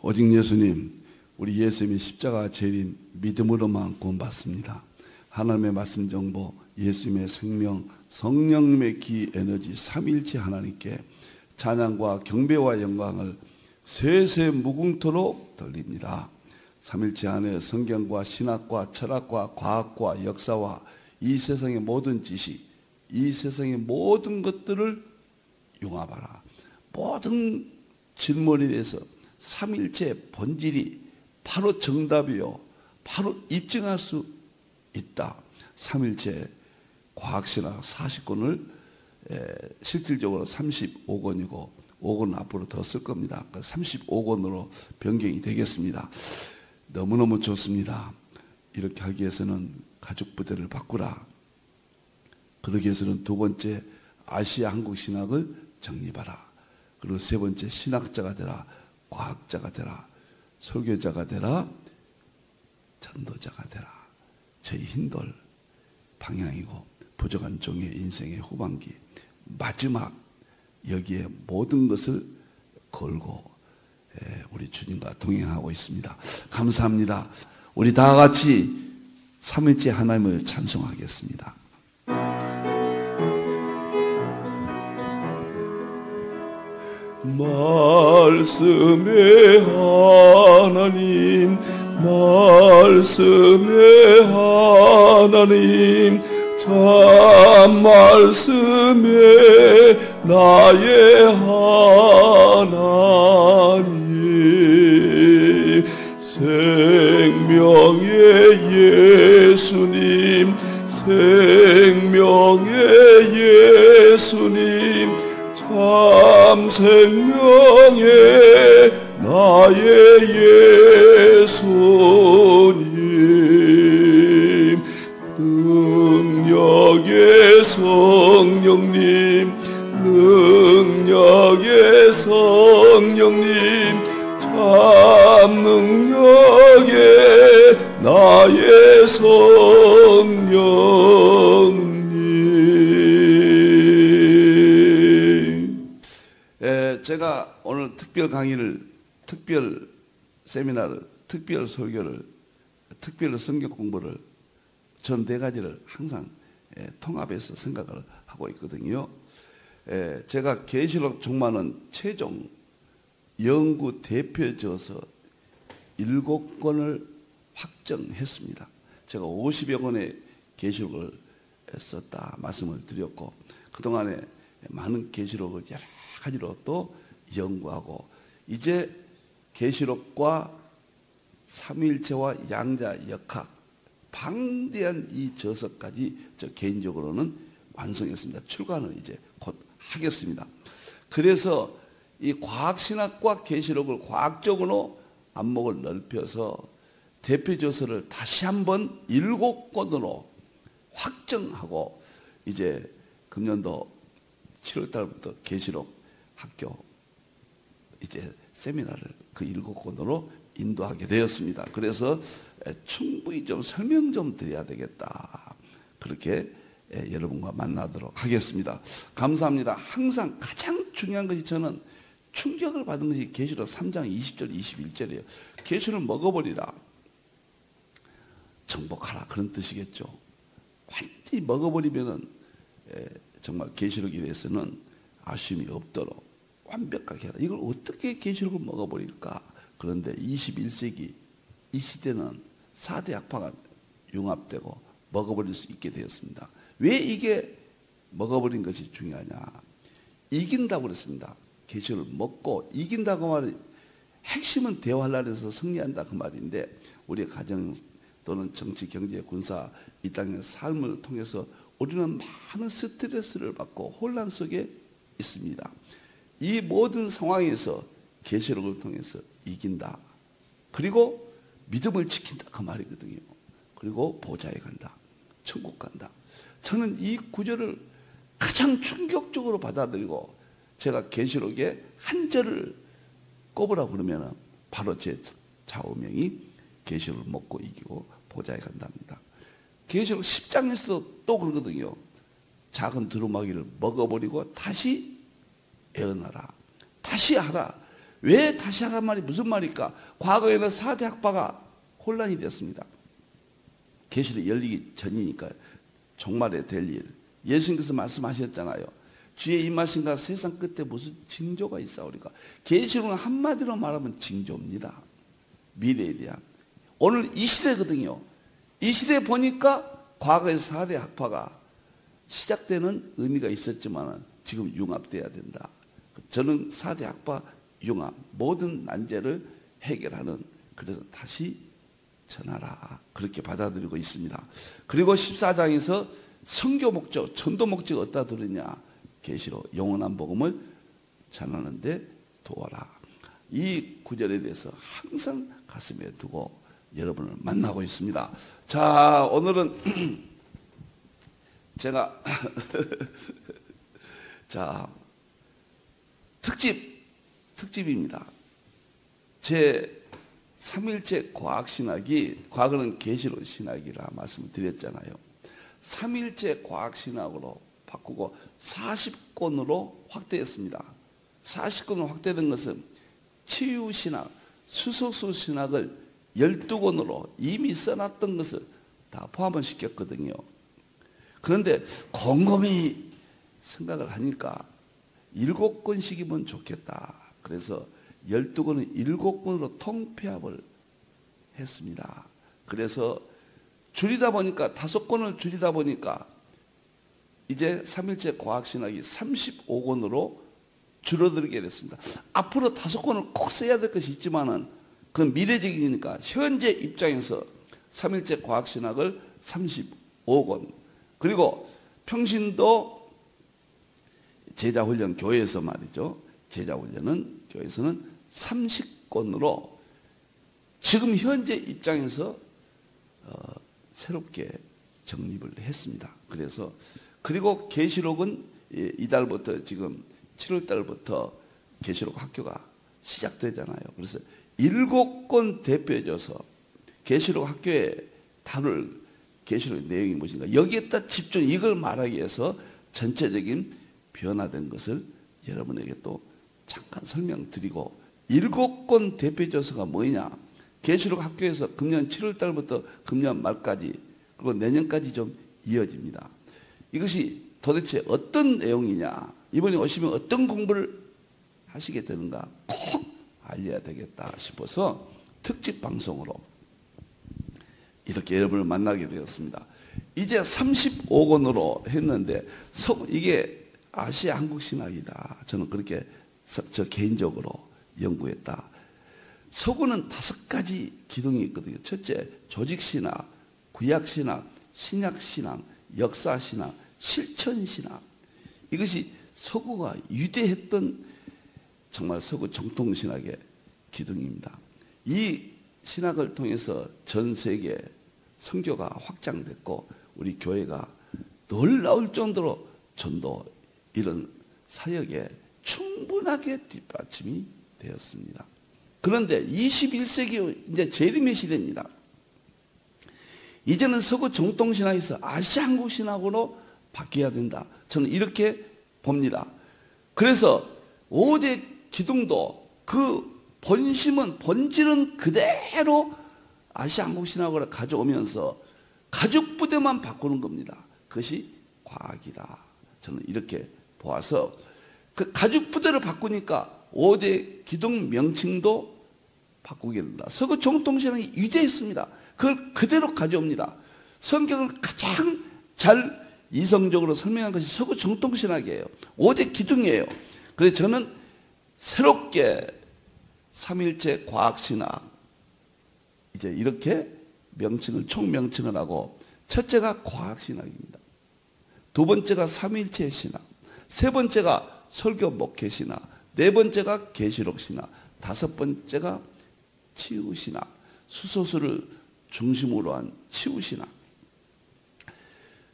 오직 예수님, 우리 예수님의 십자가 재림 믿음으로만 구원받습니다. 하나님의 말씀 정보, 예수님의 생명, 성령님의 기 에너지 삼위일체 하나님께 찬양과 경배와 영광을 세세 무궁토록 돌립니다. 삼일체 안에 성경과 신학과 철학과 과학과 역사와 이 세상의 모든 지식, 이 세상의 모든 것들을 융합하라. 모든 질문에 대해서 삼일체 본질이 바로 정답이요, 바로 입증할 수 있다. 삼일체 과학신학 40권을 실질적으로 35권이고 5권 앞으로 더 쓸 겁니다. 35권으로 변경이 되겠습니다. 너무너무 좋습니다. 이렇게 하기 위해서는 가죽 부대를 바꾸라. 그러기 위해서는 두 번째 아시아 한국 신학을 정립하라. 그리고 세 번째 신학자가 되라. 과학자가 되라. 설교자가 되라. 전도자가 되라. 저희 힘들 방향이고 부족한 종의 인생의 후반기 마지막 여기에 모든 것을 걸고 우리 주님과 동행하고 있습니다. 감사합니다. 우리 다 같이 삼일째 하나님을 찬송하겠습니다. 말씀의 하나님, 말씀의 하나님, 참 말씀의 나의 하나님, 생명의 예수님, 생명의 예수님, 참 생명의 나의 예수님, 능력의 성령님, 능력의 성령님, 참 능력의 나의 성령님. 제가 오늘 특별 강의를, 특별 세미나를, 특별 설교를, 특별 성경 공부를 전 네 가지를 항상 통합해서 생각을 하고 있거든요. 제가 계시록 종말은 최종 연구 대표져서 7권을 확정했습니다. 제가 50여 권의 계시록을 썼다 말씀을 드렸고, 그동안에 많은 계시록을 여러 가지로 또 연구하고, 이제 계시록과 삼위일체와 양자 역학 방대한 이 저서까지 저 개인적으로는 완성했습니다. 출간을 이제 곧 하겠습니다. 그래서 이 과학신학과 계시록을 과학적으로 안목을 넓혀서 대표저서를 다시 한번 7권으로 확정하고, 이제 금년도 7월 달부터 계시록 학교 이제 세미나를 그 7권으로 인도하게 되었습니다. 그래서 충분히 좀 설명 좀 드려야 되겠다. 그렇게 여러분과 만나도록 하겠습니다. 감사합니다. 항상 가장 중요한 것이, 저는 충격을 받은 것이 계시록 3장 20절 21절이에요. 계시를 먹어버리라, 정복하라, 그런 뜻이겠죠. 완전히 먹어버리면은 정말 계시록에 대해서는 아쉬움이 없도록 완벽하게 해라. 이걸 어떻게 계시록을 먹어버릴까? 그런데 21세기 이 시대는 4대 약파가 융합되고 먹어버릴 수 있게 되었습니다. 왜 이게 먹어버린 것이 중요하냐? 이긴다고 그랬습니다. 계시록을 먹고 이긴다고 말이, 핵심은 대환란에서 승리한다 그 말인데, 우리 가정 또는 정치, 경제, 군사 이 땅의 삶을 통해서 우리는 많은 스트레스를 받고 혼란 속에 있습니다. 이 모든 상황에서 계시록을 통해서 이긴다. 그리고 믿음을 지킨다 그 말이거든요. 그리고 보좌에 간다. 천국 간다. 저는 이 구절을 가장 충격적으로 받아들이고, 제가 계시록에 한 절을 꼽으라고 그러면 바로 제 좌우명이 계시록을 먹고 이기고 보좌에 간답니다. 계시록 10장에서도 또 그러거든요. 작은 두루마기를 먹어버리고 다시 애어나라, 다시 하라. 왜 다시 하란 말이 무슨 말일까? 과거에는 4대 학파가 혼란이 됐습니다. 계시록이 열리기 전이니까요. 종말에 될 일. 예수님께서 말씀하셨잖아요. 주의 임하신가 세상 끝에 무슨 징조가 있사오리까. 계시록은 한마디로 말하면 징조입니다. 미래에 대한. 오늘 이 시대거든요. 이 시대에 보니까 과거의 4대 학파가 시작되는 의미가 있었지만 지금 융합돼야 된다. 저는 4대 학파 융합, 모든 난제를 해결하는, 그래서 다시 전하라, 그렇게 받아들이고 있습니다. 그리고 14장에서 선교 목적, 전도 목적이 어디다 두느냐. 계시록 영원한 복음을 전하는데 도와라. 이 구절에 대해서 항상 가슴에 두고 여러분을 만나고 있습니다. 자, 오늘은 제가 자, 특집입니다. 제 3일째 과학신학이, 과거는 계시록 신학이라 말씀을 드렸잖아요. 3일째 과학신학으로 바꾸고 40권으로 확대했습니다. 40권으로 확대된 것은 치유신학, 수소수신학을 12권으로 이미 써놨던 것을 다 포함을 시켰거든요. 그런데 곰곰이 생각을 하니까 7권씩이면 좋겠다. 그래서 12권을 7권으로 통폐합을 했습니다. 그래서 줄이다 보니까 5권을 줄이다 보니까 이제 3일째 과학신학이 35권으로 줄어들게 됐습니다. 앞으로 5권을 꼭 써야 될 것이 있지만은 그건 미래적이니까 현재 입장에서 3일째 과학신학을 35권, 그리고 평신도 제자훈련 교회에서 말이죠. 제자훈련은 교회에서는 30권으로 지금 현재 입장에서 새롭게 정립을 했습니다. 그래서 그리고 계시록은 이달부터 지금 7월 달부터 계시록 학교가 시작되잖아요. 그래서 7권 대표해줘서 계시록 학교에 다룰 계시록 내용이 무엇인가, 여기에다 집중, 이걸 말하기 위해서 전체적인 변화된 것을 여러분에게 또 잠깐 설명드리고, 7권 대표조서가 뭐냐. 계시록 학교에서 금년 7월 달부터 금년 말까지, 그리고 내년까지 좀 이어집니다. 이것이 도대체 어떤 내용이냐, 이번에 오시면 어떤 공부를 하시게 되는가 꼭 알려야 되겠다 싶어서 특집 방송으로 이렇게 여러분을 만나게 되었습니다. 이제 35권으로 했는데 이게 아시아 한국 신학이다. 저는 그렇게 저 개인적으로 연구했다. 서구는 5가지 기둥이 있거든요. 첫째, 조직신학, 구약신학, 신약신학, 역사신학, 실천신학. 이것이 서구가 유대했던 정말 서구 정통신학의 기둥입니다. 이 신학을 통해서 전 세계 선교가 확장됐고 우리 교회가 놀라울 정도로 전도 이런 사역에 충분하게 뒷받침이 되었습니다. 그런데 21세기 이제 재림의 시대입니다. 이제는 서구 정통신학에서 아시아 한국 신학으로 바뀌어야 된다. 저는 이렇게 봅니다. 그래서 5대 기둥도 그 본질은 그대로 아시아 한국 신학으로 가져오면서 가죽 부대만 바꾸는 겁니다. 그것이 과학이다. 저는 이렇게 보아서 그 가죽 부대를 바꾸니까 5대 기둥 명칭도 바꾸게 된다. 서구 정통신학이 유대했습니다. 그걸 그대로 가져옵니다. 성경을 가장 잘 이성적으로 설명한 것이 서구 정통신학이에요. 5대 기둥이에요. 그래서 저는 새롭게 3일째 과학신학 이제 이렇게 총명칭을 하고, 첫째가 과학신학입니다. 두 번째가 3일째 신학, 세 번째가 설교 목회 신학, 네 번째가 계시록 신학, 다섯 번째가 치유 신학, 수소수를 중심으로 한 치유 신학.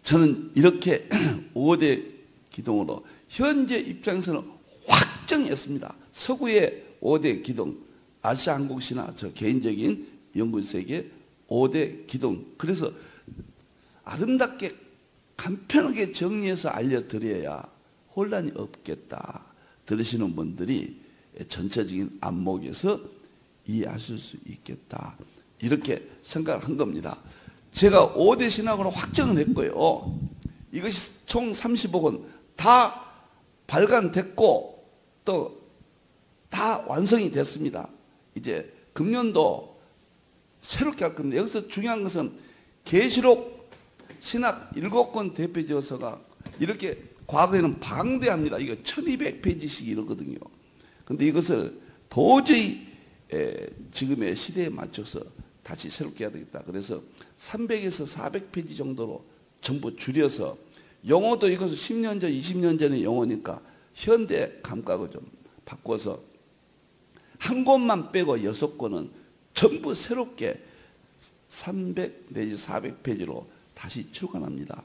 저는 이렇게 5대 기둥으로 현재 입장에서는 확정했습니다. 서구의 5대 기둥, 아시아 한국 신학, 저 개인적인 연구세계 5대 기둥. 그래서 아름답게 간편하게 정리해서 알려드려야 혼란이 없겠다. 들으시는 분들이 전체적인 안목에서 이해하실 수 있겠다. 이렇게 생각을 한 겁니다. 제가 5대 신학으로 확정을 했고요. 이것이 총 30억은 다 발간됐고 또 다 완성이 됐습니다. 이제 금년도 새롭게 할 겁니다. 여기서 중요한 것은 계시록 신학 7권 대표저서가 이렇게 과거에는 방대합니다. 이거 1200페이지씩 이러거든요. 근데 이것을 도저히 지금의 시대에 맞춰서 다시 새롭게 해야 되겠다. 그래서 300에서 400페이지 정도로 전부 줄여서 영어도 이것은 10년 전, 20년 전의 영어니까 현대 감각을 좀 바꿔서 한 권만 빼고 6권은 전부 새롭게 300 내지 400페이지로 다시 출간합니다.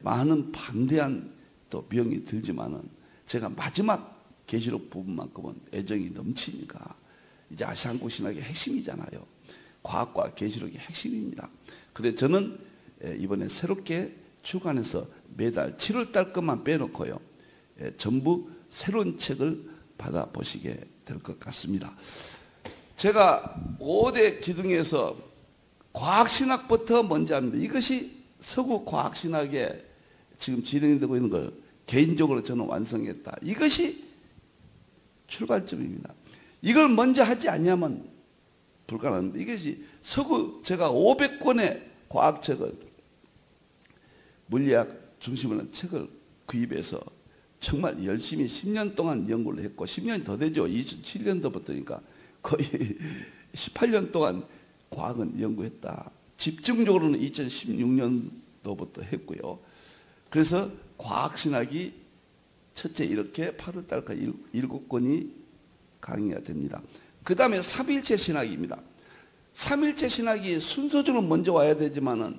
많은 방대한 또 비용이 들지만은 제가 마지막 계시록 부분만큼은 애정이 넘치니까 이제 아시아 한국 신학의 핵심이잖아요. 과학과 계시록이 핵심입니다. 그래서 저는 이번에 새롭게 출간해서 매달 7월 달 것만 빼놓고요. 전부 새로운 책을 받아보시게 될 것 같습니다. 제가 5대 기둥에서 과학신학부터 먼저 합니다. 이것이 서구 과학신학에 지금 진행되고 있는 걸 개인적으로 저는 완성했다. 이것이 출발점입니다. 이걸 먼저 하지 않으면 불가능합니다. 이것이 서구 제가 500권의 과학책을 물리학 중심으로 한 책을 구입해서 정말 열심히 10년 동안 연구를 했고 10년이 더 되죠. 2007년도부터니까 거의 18년 동안 과학은 연구했다. 집중적으로는 2016년도부터 했고요. 그래서 과학신학이 첫째 이렇게 8월 달까지 7권이 강의가 됩니다. 그 다음에 삼일체 신학입니다. 삼일체 신학이 순서적으로 먼저 와야 되지만은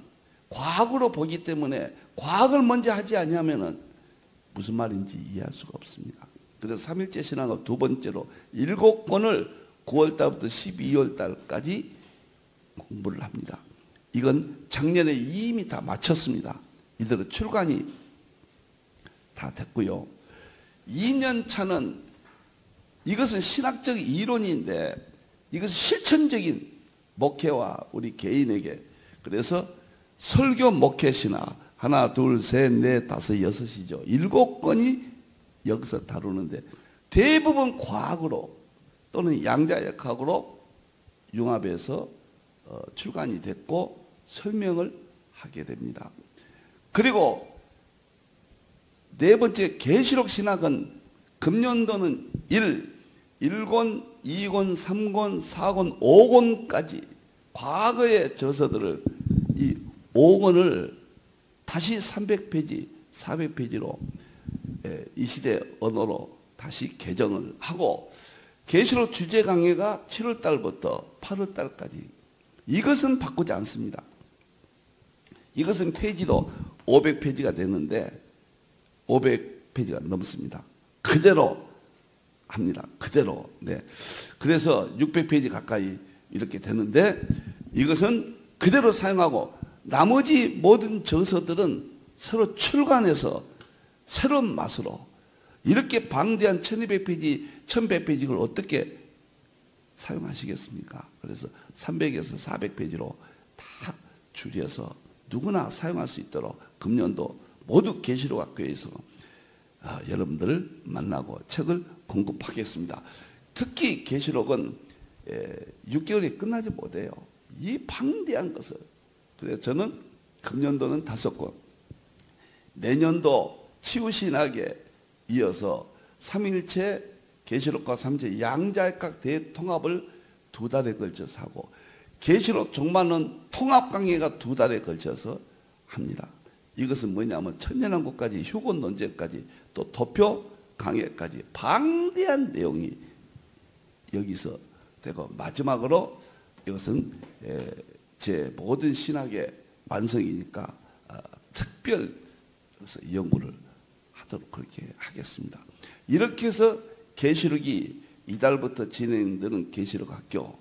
과학으로 보기 때문에 과학을 먼저 하지 않으면은 무슨 말인지 이해할 수가 없습니다. 그래서 삼일체 신학을 두 번째로 7권을 9월 달부터 12월 달까지 공부를 합니다. 이건 작년에 이미 다 마쳤습니다. 이대로 출간이 다 됐고요. 2년 차는 이것은 신학적 이론인데 이것은 실천적인 목회와 우리 개인에게 그래서 설교 목회 신학 하나, 둘, 셋, 넷, 다섯, 여섯이죠. 7권이 여기서 다루는데 대부분 과학으로 또는 양자역학으로 융합해서 출간이 됐고 설명을 하게 됩니다. 그리고 네 번째 계시록 신학은 금년도는 1권, 2권, 3권, 4권, 5권까지 과거의 저서들을 이 5권을 다시 300페이지, 400페이지로 이 시대 언어로 다시 개정을 하고 계시록 주제 강의가 7월 달부터 8월 달까지 이것은 바꾸지 않습니다. 이것은 페이지도 500페이지가 되는데 500페이지가 넘습니다. 그대로 합니다. 그대로. 네. 그래서 600페이지 가까이 이렇게 되는데 이것은 그대로 사용하고 나머지 모든 저서들은 새로 출간해서 새로운 맛으로 이렇게 방대한 1200페이지, 1100페이지를 어떻게 사용하시겠습니까? 그래서 300에서 400페이지로 다 줄여서 누구나 사용할 수 있도록 금년도 모두 계시록 학교에서 여러분들을 만나고 책을 공급하겠습니다. 특히 계시록은 6개월이 끝나지 못해요. 이 방대한 것을. 그래서 저는 금년도는 5권, 내년도 치유신학에 이어서 삼일체 계시록과 삼일체 양자역학 대통합을 2달에 걸쳐서 하고 계시록 종말론 통합 강의가 2달에 걸쳐서 합니다. 이것은 뭐냐면 천년왕국까지 휴건 논제까지 또 도표 강의까지 방대한 내용이 여기서 되고 마지막으로 이것은 제 모든 신학의 완성이니까 특별 연구를 하도록 그렇게 하겠습니다. 이렇게 해서 계시록이 이달부터 진행되는 계시록 학교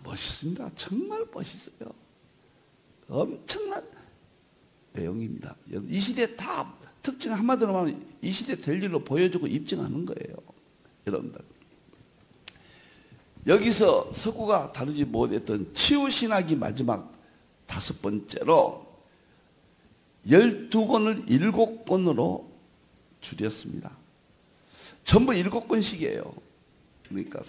멋있습니다. 정말 멋있어요. 엄청난 내용입니다. 이 시대 다 특징 한마디로 말하면 이 시대 될 일로 보여주고 입증하는 거예요. 여러분들, 여기서 석구가 다루지 못했던 치유신학이 마지막 5번째로 12권을 7권으로 줄였습니다. 전부 7권씩이에요. 그러니까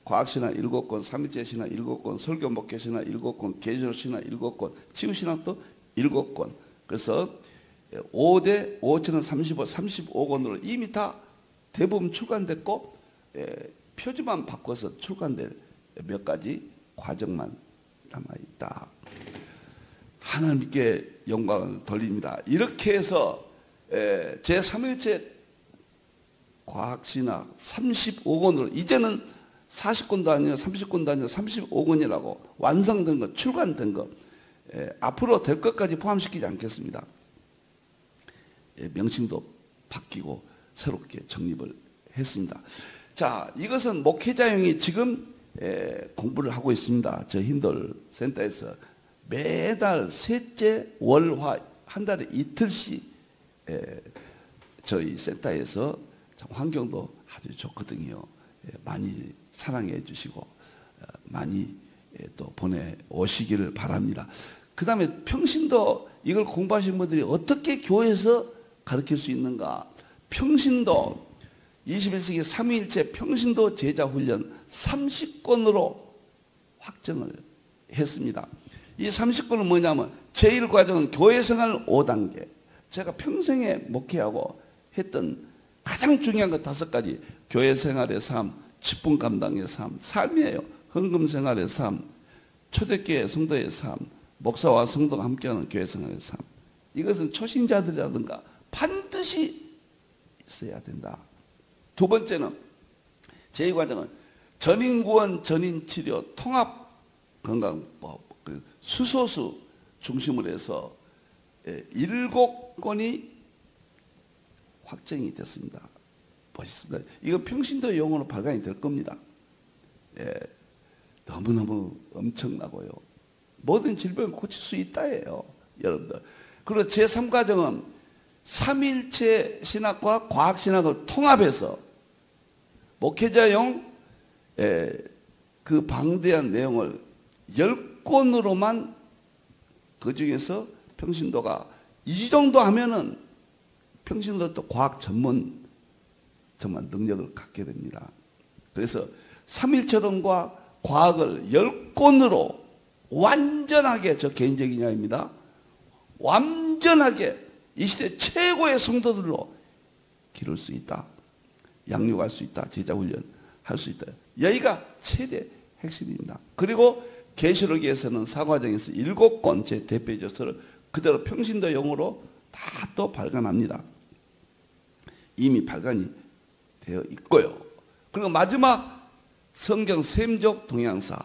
과학신학 7권, 삼일체신학 7권, 설교목회신학 7권, 계시록신학 7권, 치유신학도 7권. 그래서 5대 5천은 35권으로 이미 다 대부분 출간됐고, 표지만 바꿔서 출간될 몇 가지 과정만 남아있다. 하나님께 영광을 돌립니다. 이렇게 해서 제3일체 과학신학 35권으로, 이제는 40권도 아니에요, 30권도 아니에요, 35권이라고 완성된 것, 출간된 것, 앞으로 될 것까지 포함시키지 않겠습니다. 명칭도 바뀌고 새롭게 정립을 했습니다. 자, 이것은 목회자용이 지금 공부를 하고 있습니다. 저 힌들 센터에서 매달 셋째 월화 한 달에 이틀씩 저희 센터에서 참 환경도 아주 좋거든요. 많이 사랑해 주시고 많이 또 보내오시기를 바랍니다. 그 다음에 평신도 이걸 공부하신 분들이 어떻게 교회에서 가르칠 수 있는가? 평신도 21세기 삼위일체 평신도 제자훈련 30권으로 확정을 했습니다. 이 30권은 뭐냐면 제1과정은 교회생활 5단계. 제가 평생에 목회하고 했던 가장 중요한 것 5가지. 교회생활의 삶, 직분 감당의 삶, 삶이에요. 헌금생활의 삶, 초대교회 성도의 삶, 목사와 성도가 함께하는 교회생활의 삶. 이것은 초신자들이라든가 반드시 있어야 된다. 두 번째는 제2과정은 전인구원, 전인치료, 통합건강법, 수소수 중심으로 해서 7권이 확정이 됐습니다. 멋있습니다. 이거 평신도 용어로 발간이 될 겁니다. 너무너무 엄청나고요. 모든 질병을 고칠 수 있다예요, 여러분들. 그리고 제3과정은 삼일체 신학과 과학신학을 통합해서 목회자용 그 방대한 내용을 10권으로만, 그 중에서 평신도가 이 정도 하면은 평신도도 과학 전문 정말 능력을 갖게 됩니다. 그래서 삼일체론과 과학을 10권으로 완전하게, 저 개인적인 이야기입니다, 완전하게 이 시대 최고의 성도들로 기를 수 있다. 양육할 수 있다. 제자훈련 할 수 있다. 여기가 최대 핵심입니다. 그리고 계시록에서는 사과정에서 7권 제 대표조서를 그대로 평신도용으로 다 또 발간합니다. 이미 발간이 되어 있고요. 그리고 마지막 성경 샘족 동향사,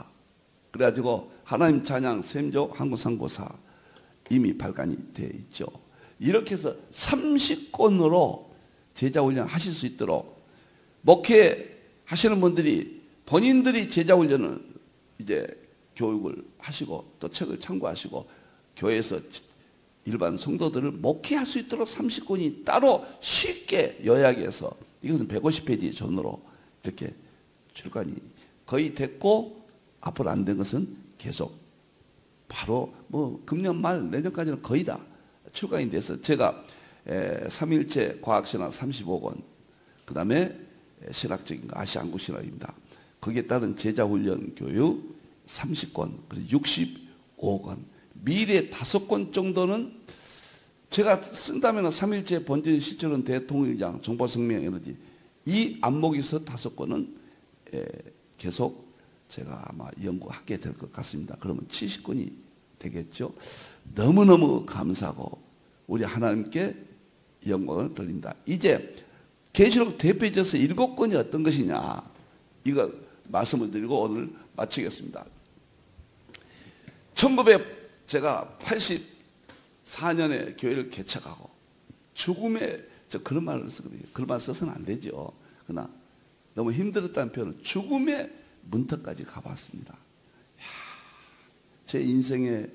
그래가지고 하나님 찬양 샘족 한국상고사 이미 발간이 되어 있죠. 이렇게 해서 30권으로 제자훈련 하실 수 있도록, 목회 하시는 분들이 본인들이 제자훈련을 이제 교육을 하시고 또 책을 참고하시고 교회에서 일반 성도들을 목회할 수 있도록 30권이 따로 쉽게 요약해서, 이것은 150페이지 전으로 이렇게 출간이 거의 됐고, 앞으로 안 된 것은 계속 바로 뭐 금년 말 내년까지는 거의 다 출간이 돼서, 제가 삼일체 과학신학 35권, 그 다음에 신학적인 거 아시아 한국신학입니다. 거기에 따른 제자훈련 교육 30권, 그래서 65권, 미래 5권 정도는 제가 쓴다면 삼일체 본전 실존은 대통령의장 정보생명 에너지, 이 안목에서 5권은 계속 제가 아마 연구하게 될 것 같습니다. 그러면 70권이 되겠죠. 너무너무 감사하고 우리 하나님께 영광을 돌립니다. 이제 계시록 대표적으로 7권이 어떤 것이냐, 이거 말씀을 드리고 오늘 마치겠습니다. 제가 84년에 교회를 개척하고 죽음의, 저 그런 말을 쓰거든요. 그런 말 써서는 안 되죠. 그러나 너무 힘들었다는 표현은 죽음의 문턱까지 가봤습니다. 제 인생의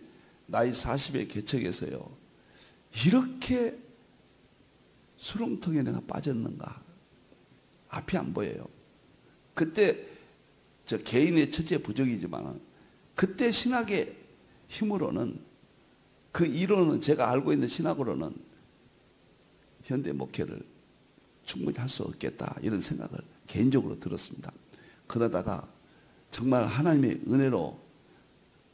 나이 40의 개척에서요, 이렇게 수렁통에 내가 빠졌는가? 앞이 안 보여요. 그때 저 개인의 처지의 부족이지만 그때 신학의 힘으로는 그 이론은 제가 알고 있는 신학으로는 현대 목회를 충분히 할 수 없겠다 이런 생각을 개인적으로 들었습니다. 그러다가 정말 하나님의 은혜로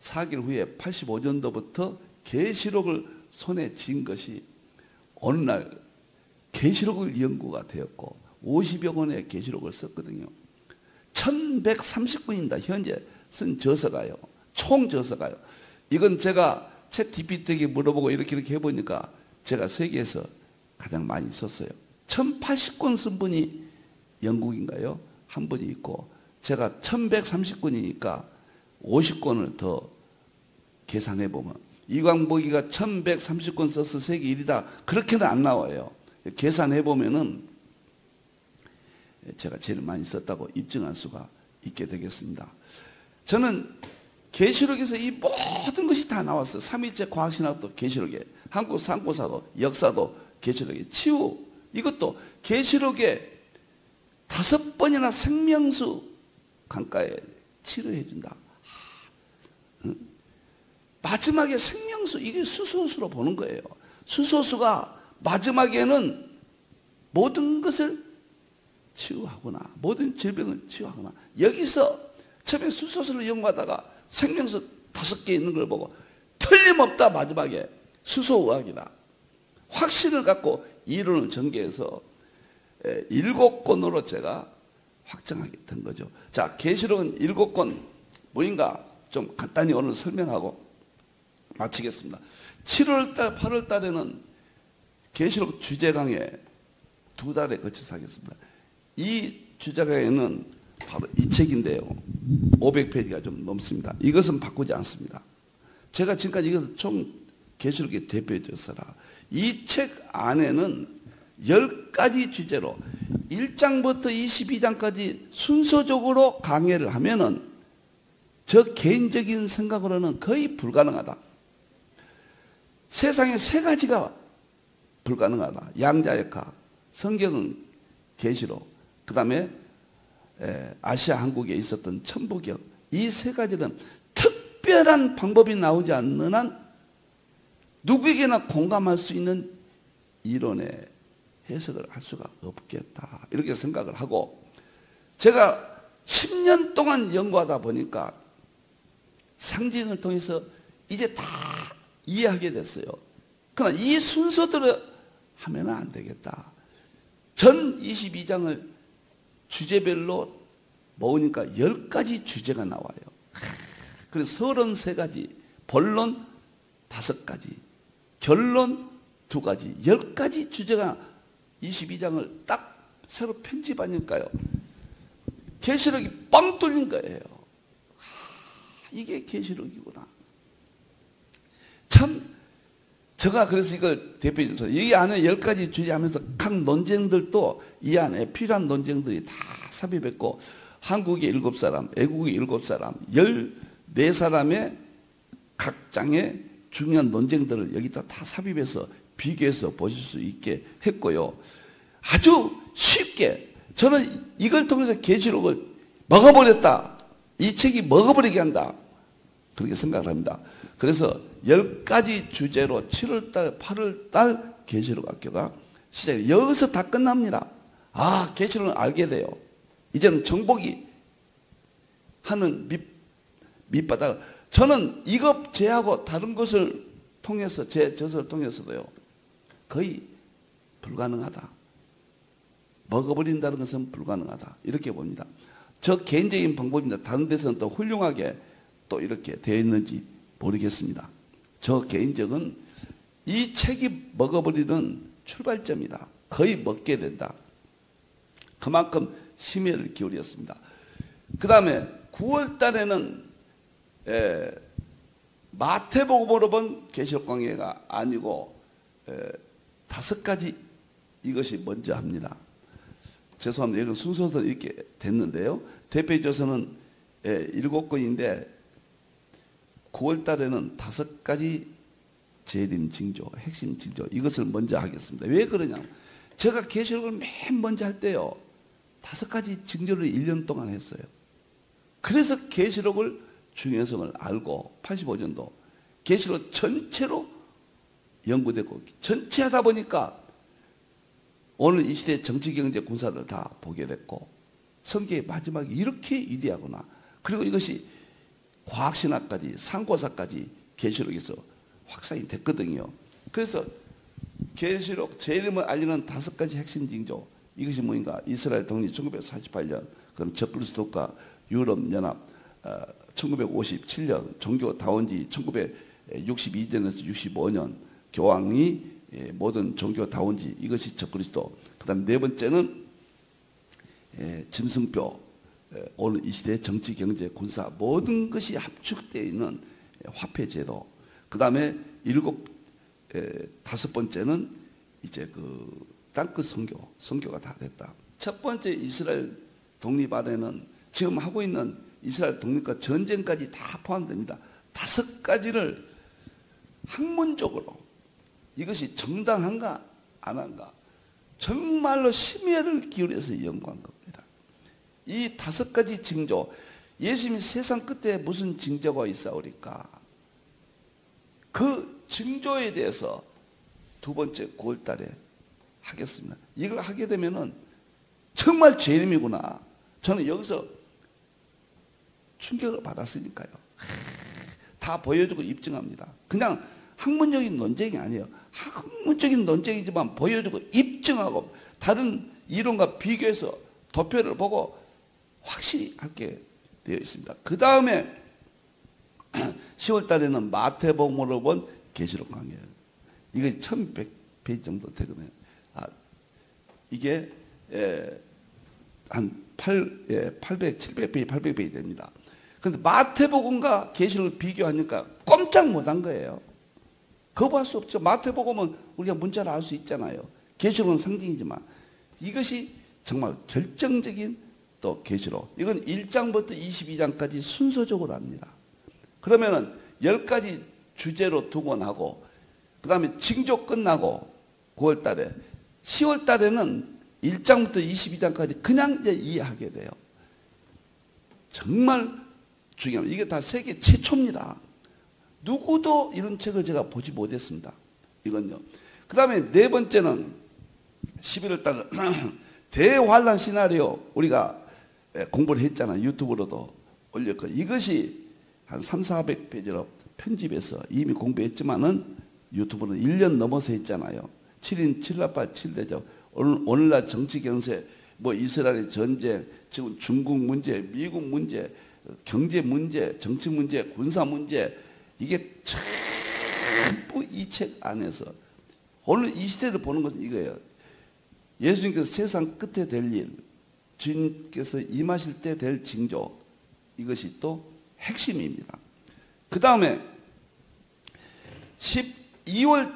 4개월 후에 85년도부터 계시록을 손에 쥔 것이 어느 날 계시록을 연구가 되었고 50여 권의 계시록을 썼거든요. 1130권입니다. 현재 쓴 저서가요. 총 저서가요. 이건 제가 챗 GPT에게 물어보고 이렇게 해보니까 제가 세계에서 가장 많이 썼어요. 1080권 쓴 분이 영국인가요? 한 분이 있고 제가 1130권이니까 50권을 더 계산해보면 이광복이가 1130권 써서 세계 1위다 그렇게는 안 나와요. 계산해보면은 제가 제일 많이 썼다고 입증할 수가 있게 되겠습니다. 저는 계시록에서 이 모든 것이 다 나왔어요. 삼위일체 과학신학도 계시록에, 한국 상고사도, 역사도 계시록에, 치유 이것도 계시록에 5번이나 생명수 강가에 치료해 준다. 마지막에 생명수, 이게 수소수로 보는 거예요. 수소수가 마지막에는 모든 것을 치유하거나 모든 질병을 치유하거나, 여기서 처음에 수소수를 연구하다가 생명수 5개 있는 걸 보고 틀림없다 마지막에 수소의학이다 확신을 갖고 이론을 전개해서 7권으로 제가 확정하게 된 거죠. 자, 계시록은 7권 뭐인가 좀 간단히 오늘 설명하고 마치겠습니다. 7월달 8월달에는 계시록 주제강의 2달에 걸쳐서 하겠습니다. 이 주제강에는 바로 이 책인데요, 500페이지가 좀 넘습니다. 이것은 바꾸지 않습니다. 제가 지금까지 이것을 총 계시록의 대표 저서라. 이 책 안에는 10가지 주제로 1장부터 22장까지 순서적으로 강해를 하면은 저 개인적인 생각으로는 거의 불가능하다. 세상에 3가지가 불가능하다. 양자역학, 성경은 계시록, 그 다음에 아시아 한국에 있었던 천부경, 이 3가지는 특별한 방법이 나오지 않는 한 누구에게나 공감할 수 있는 이론의 해석을 할 수가 없겠다 이렇게 생각을 하고, 제가 10년 동안 연구하다 보니까 상징을 통해서 이제 다 이해하게 됐어요. 그러나 이 순서대로 하면 안 되겠다. 전 22장을 주제별로 모으니까 10가지 주제가 나와요. 그래서 33가지, 본론 5가지, 결론 2가지, 10가지 주제가 22장을 딱 새로 편집하니까요, 계시록이 빵 뚫린 거예요. 이게 계시록이구나. 참, 제가 그래서 이걸 대표해서 여기 안에 10가지 주제하면서 각 논쟁들도 이 안에 필요한 논쟁들이 다 삽입했고, 한국의 7사람, 애국의 7사람, 14사람의 각 장의 중요한 논쟁들을 여기다 다 삽입해서 비교해서 보실 수 있게 했고요. 아주 쉽게 저는 이걸 통해서 계시록을 먹어버렸다, 이 책이 먹어버리게 한다, 그렇게 생각을 합니다. 그래서 10가지 주제로 7월달 8월달 계시록 학교가 시작해요. 여기서 다 끝납니다. 아, 계시록을 알게 돼요. 이제는 정복이 하는 밑바닥을, 저는 이것 제하고 다른 것을 통해서, 제 저서를 통해서도요, 거의 불가능하다, 먹어버린다는 것은 불가능하다 이렇게 봅니다. 저 개인적인 방법입니다. 다른 데서는 또 훌륭하게 또 이렇게 되어 있는지 모르겠습니다. 저 개인적은 이 책이 먹어버리는 출발점이다. 거의 먹게 된다. 그만큼 심혈을 기울였습니다. 그 다음에 9월 달에는 마태복음으로 본 계시록 강해가 아니고 5가지 이것이 먼저 합니다. 죄송합니다. 이건 순서대로 이렇게 됐는데요. 대표조서는 7권인데 9월 달에는 5가지 재림 징조, 핵심 징조, 이것을 먼저 하겠습니다. 왜 그러냐? 제가 계시록을 맨 먼저 할 때요, 5가지 징조를 1년 동안 했어요. 그래서 계시록을 중요성을 알고 85년도 계시록 전체로 연구되고 전체 하다 보니까 오늘 이 시대 정치, 경제, 군사를 다 보게 됐고 성경의 마지막이 이렇게 위대하구나. 그리고 이것이 과학신학까지 상고사까지 계시록에서 확산이 됐거든요. 그래서 계시록 제일을 알리는 5가지 핵심 징조, 이것이 뭐인가? 이스라엘 독립 1948년, 그럼 적그리스도과 유럽연합 1957년, 종교 다원지 1962년에서 65년, 교황이 모든 종교 다원지, 이것이 적그리스도. 그 다음 네 번째는 짐승뼈, 오늘 이 시대의 정치, 경제, 군사 모든 것이 합축되어 있는 화폐제도. 그 다음에 다섯 번째는 이제 그 땅끝 선교가 다 됐다. 첫 번째 이스라엘 독립 안에는 지금 하고 있는 이스라엘 독립과 전쟁까지 다 포함됩니다. 5가지를 학문적으로 이것이 정당한가 안 한가 정말로 심혈을 기울여서 연구한 겁니다. 이 5가지 징조, 예수님이 세상 끝에 무슨 징조가 있사오리까? 그 징조에 대해서 두 번째 9월 달에 하겠습니다. 이걸 하게 되면은 정말 재림이구나. 저는 여기서 충격을 받았으니까요. 다 보여주고 입증합니다. 그냥 학문적인 논쟁이 아니에요. 학문적인 논쟁이지만 보여주고 입증하고 다른 이론과 비교해서 도표를 보고 확실히 하게 되어 있습니다. 그 다음에 10월 달에는 마태복음으로 본 계시록 강의예요. 이게 1100페이지 정도 되거든요. 이게 한 700페이지, 800페이지 됩니다. 그런데 마태복음과 계시록을 비교하니까 꼼짝 못한 거예요. 거부할 수 없죠. 마태복음은 우리가 문자로 알 수 있잖아요. 계시록은 상징이지만 이것이 정말 결정적인 또 계시록. 이건 1장부터 22장까지 순서적으로 합니다. 그러면은 10가지 주제로 두 권 하고 그 다음에 징조 끝나고 9월 달에 10월 달에는 1장부터 22장까지 그냥 이제 이해하게 돼요. 정말 중요합니다. 이게 다 세계 최초입니다. 누구도 이런 책을 제가 보지 못했습니다. 이건요. 그 다음에 네 번째는 11월 달 대환란 시나리오 우리가 공부를 했잖아요. 유튜브로도 올렸고 이것이 한 300~400페이지로 편집해서 이미 공부했지만은 유튜브는 1년 넘어서 했잖아요. 7인 7나팔 7대죠. 오늘날 정치 경세, 뭐 이스라엘의 전쟁, 지금 중국 문제, 미국 문제, 경제 문제, 정치 문제, 군사 문제 이게 전부 이 책 안에서 오늘 이 시대를 보는 것은 이거예요. 예수님께서 세상 끝에 될 일, 주님께서 임하실 때 될 징조 이것이 또 핵심입니다. 그 다음에 11월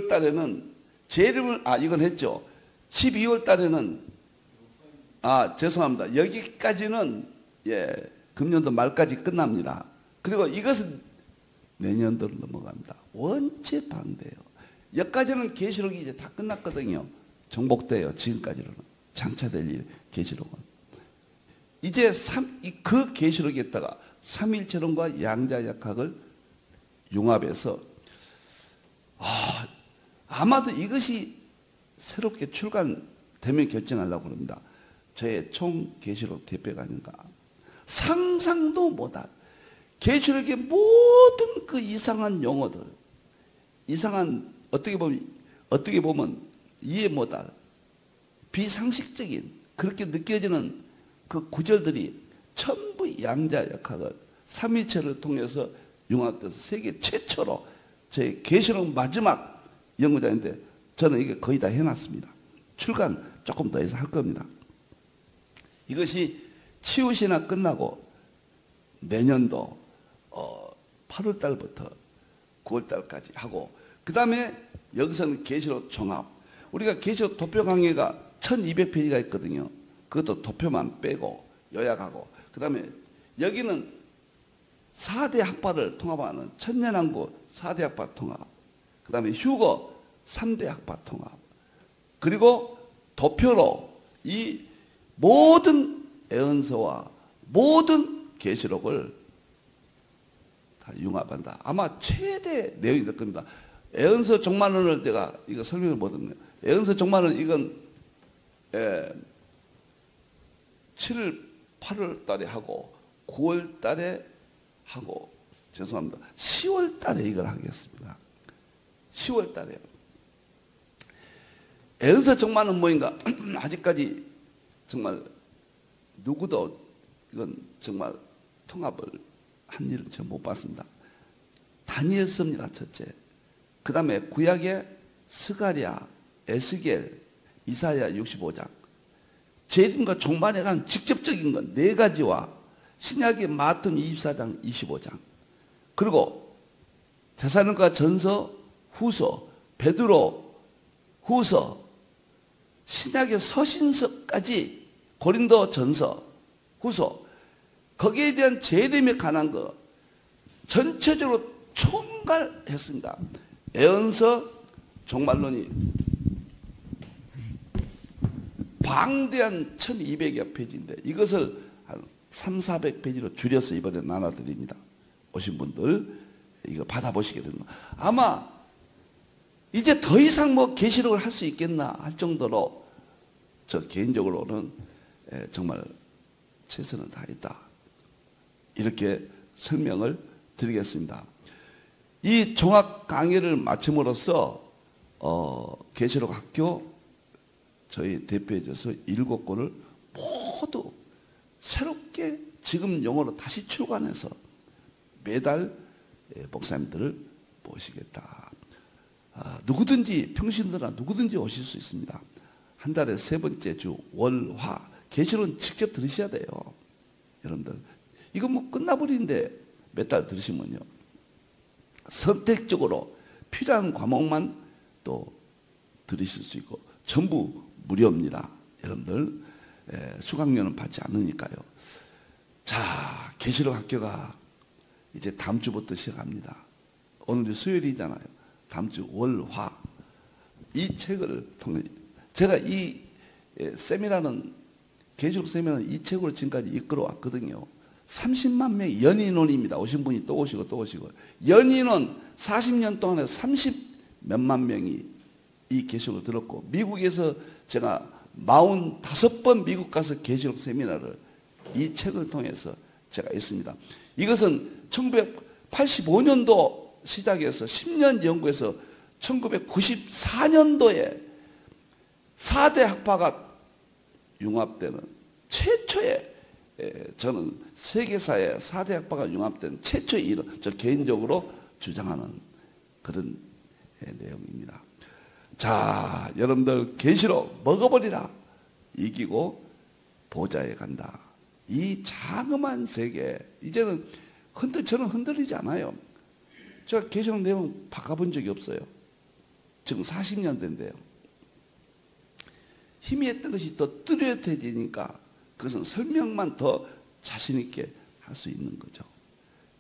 달에는 재림을 이건 했죠. 12월 달에는 죄송합니다. 여기까지는 금년도 말까지 끝납니다. 그리고 이것은 내년도로 넘어갑니다. 원체 반대예요. 여기까지는 계시록이 이제 다 끝났거든요. 정복돼요. 지금까지는 장차될 일 계시록은. 이제 그 계시록에다가 삼일체론과 양자역학을 융합해서 아마도 이것이 새롭게 출간되면 결정하려고 합니다. 저의 총 계시록 대표가 아닌가. 상상도 못할 계시록의 모든 그 이상한 용어들, 이상한 어떻게 보면 이해 못할 비상식적인 그렇게 느껴지는 그 구절들이 전부 양자역학을 삼위체를 통해서 융합돼서 세계 최초로 제 계시록 마지막 연구자인데 저는 이게 거의 다 해놨습니다. 출간 조금 더 해서 할 겁니다. 이것이 치유신학 끝나고 내년도 8월 달부터 9월 달까지 하고 그 다음에 여기서는 계시록 종합. 우리가 계시록 도표 강의가 1200페이지가 있거든요. 그것도 도표만 빼고 요약하고 그 다음에 여기는 4대 학파를 통합하는 천년왕국 4대 학파 통합, 그 다음에 휴거 3대 학파 통합, 그리고 도표로 이 모든 예언서와 모든 계시록을 다 융합한다. 아마 최대 내용이 될 겁니다. 예언서 종말론을 제가 이거 설명을 못했네요. 예언서 종말론 이건 7월, 8월 달에 하고 9월 달에 하고 죄송합니다. 10월 달에 이걸 하겠습니다. 10월 달에. 예언서 종말론 뭐인가? 아직까지 정말 누구도 이건 정말 통합을 한 일은 제가 못 봤습니다. 다니엘서입니다. 첫째. 그 다음에 구약의 스가랴, 에스겔, 이사야 65장. 재림과 종말에 관한 직접적인 건 4가지와 신약의 마태음 24장, 25장. 그리고 데살로니가 전서, 후서, 베드로 후서, 신약의 서신서까지 고린도 전서, 후서, 거기에 대한 재림에 관한 거 전체적으로 총괄했습니다. 예언서 종말론이 방대한 1200여 페이지인데 이것을 한 300~400페이지로 줄여서 이번에 나눠드립니다. 오신 분들 이거 받아보시게 됩니다. 아마 이제 더 이상 뭐 계시록을 할 수 있겠나 할 정도로 저 개인적으로는 정말 최선을 다했다. 이렇게 설명을 드리겠습니다. 이 종합 강의를 마침으로써 계시록 학교 저희 대표해줘서 7권을 모두 새롭게 지금 용어로 다시 출간해서 매달 목사님들을 모시겠다. 누구든지 평신도나 누구든지 오실 수 있습니다. 한 달에 3번째 주 월, 화 계시록은 직접 들으셔야 돼요. 여러분들 이거 뭐 끝나버리는데 몇 달 들으시면요 선택적으로 필요한 과목만 또 들으실 수 있고 전부 무료입니다. 여러분들 수강료는 받지 않으니까요. 자, 계시록 학교가 이제 다음 주부터 시작합니다. 오늘이 수요일이잖아요. 다음 주 월, 화 이 책을 통해 제가 이 세미나는 계시록 세미나는 이 책으로 지금까지 이끌어왔거든요. 30만 명의 연인원입니다. 오신 분이 또 오시고 또 오시고 연인원 40년 동안에 30몇만 명이 이 계시록을 들었고 미국에서 제가 45번 미국 가서 계시록 세미나를 이 책을 통해서 제가 했습니다. 이것은 1985년도 시작해서 10년 연구해서 1994년도에 4대 학파가 융합되는 최초의 저는 세계사에 4대 학파가 융합된 최초의 일은 저 개인적으로 주장하는 그런 내용입니다. 자, 여러분들 계시록 먹어버리라. 이기고 보좌에 간다. 이 장엄한 세계 이제는 저는 흔들리지 않아요. 제가 계시록 내용 바꿔본 적이 없어요. 지금 40년 된대요. 희미했던 것이 더 뚜렷해지니까 그것은 설명만 더 자신 있게 할 수 있는 거죠.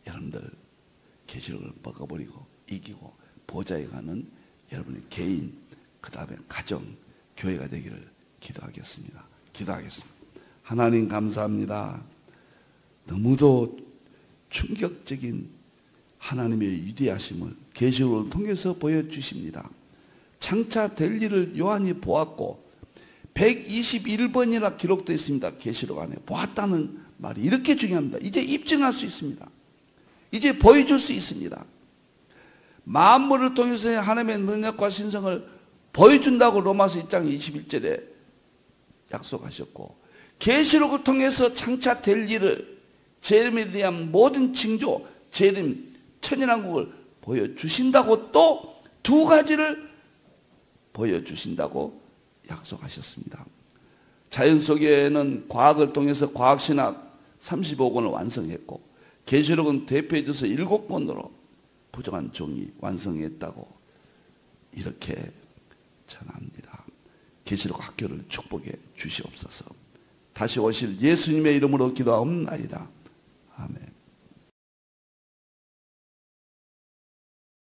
여러분들 계시록을 먹어버리고 이기고 보좌에 가는 여러분의 개인 그 다음에 가정 교회가 되기를 기도하겠습니다. 기도하겠습니다. 하나님 감사합니다. 너무도 충격적인 하나님의 위대하심을 계시록을 통해서 보여주십니다. 장차 될 일을 요한이 보았고 121번이나 기록되어 있습니다. 계시록 안에 보았다는 말이 이렇게 중요합니다. 이제 입증할 수 있습니다. 이제 보여줄 수 있습니다. 만물을 통해서 하나님의 능력과 신성을 보여준다고 로마서 1장 21절에 약속하셨고 계시록을 통해서 장차 될 일을 재림에 대한 모든 징조 재림 천연왕국을 보여주신다고 또 2가지를 보여주신다고 약속하셨습니다. 자연 속에는 과학을 통해서 과학신학 35권을 완성했고 계시록은 대표해져서 7권으로 부정한 종이 완성했다고 이렇게 전합니다. 계시록 학교를 축복해 주시옵소서. 다시 오실 예수님의 이름으로 기도하옵나이다.